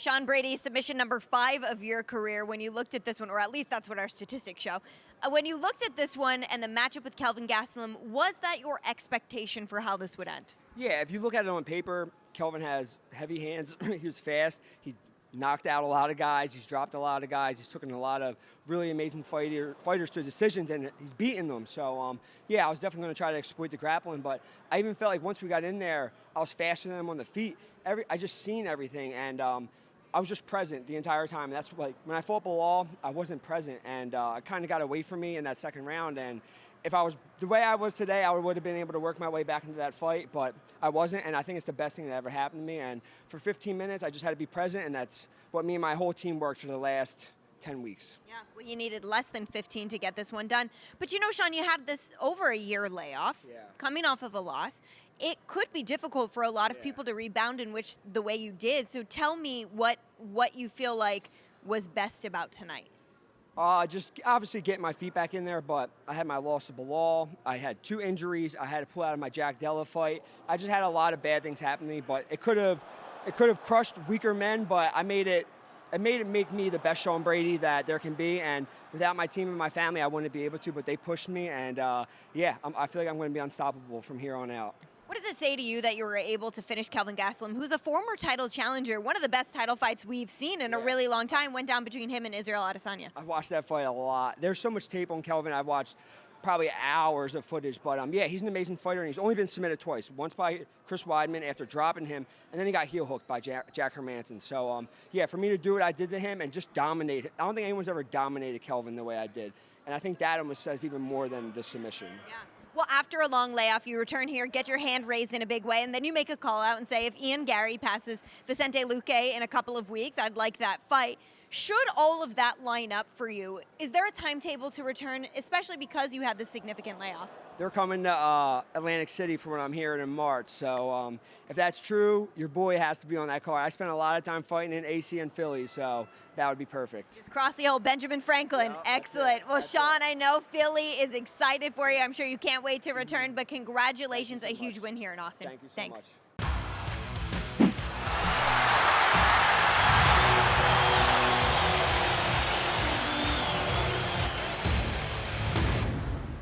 Sean Brady, submission number 5 of your career. When you looked at this one, or at least that's what our statistics show, when you looked at this one and the matchup with Kelvin Gastelum, was that your expectation for how this would end? Yeah, if you look at it on paper, Kelvin has heavy hands. He was fast. He knocked out a lot of guys. He's dropped a lot of guys. He's taken a lot of really amazing fighters to decisions, and he's beaten them. So, yeah, I was definitely going to try to exploit the grappling, but I even felt like once we got in there, I was faster than him on the feet. I just seen everything, and I was just present the entire time. That's like when I fought Bilal, I wasn't present, and it kind of got away from me in that second round. And if I was the way I was today, I would have been able to work my way back into that fight, but I wasn't, and I think it's the best thing that ever happened to me. And for 15 minutes, I just had to be present, and that's what me and my whole team worked for the last 10 weeks. Yeah, well, you needed less than 15 to get this one done. But you know, Sean, you had this over a year layoff, coming off of a loss. It could be difficult for a lot of people to rebound in which the way you did. So tell me what you feel like was best about tonight. Just obviously getting my feet back in there, but I had my loss to Bilal. I had 2 injuries. I had to pull out of my Jack Della fight. I just had a lot of bad things happen to me, but it could have crushed weaker men, but it made it make me the best Sean Brady that there can be, and without my team and my family, I wouldn't be able to, but they pushed me, and yeah, I feel like I'm going to be unstoppable from here on out. What does it say to you that you were able to finish Kelvin Gastelum, who's a former title challenger? One of the best title fights we've seen in a really long time went down between him and Israel Adesanya. I've watched that fight a lot. There's so much tape on Kelvin. I've watched probably hours of footage, but yeah, he's an amazing fighter, and he's only been submitted twice. Once by Chris Weidman after dropping him, and then he got heel hooked by Jack Hermanson. So yeah, for me to do what I did to him and just dominate, I don't think anyone's ever dominated Kelvin the way I did. And I think that almost says even more than the submission. Yeah. Well, after a long layoff, you return here, get your hand raised in a big way, and then you make a call out and say, if Ian Garry passes Vicente Luque in a couple of weeks, I'd like that fight. Should all of that line up for you, is there a timetable to return, especially because you had this significant layoff? They're coming to Atlantic City for when I'm here in March. So if that's true, your boy has to be on that card. I spent a lot of time fighting in AC and Philly, so that would be perfect. Just cross the old Benjamin Franklin. Yeah, excellent. Well, Sean, I know Philly is excited for you. I'm sure you can't wait to return, but congratulations, a huge win here in Austin. Thank you so much.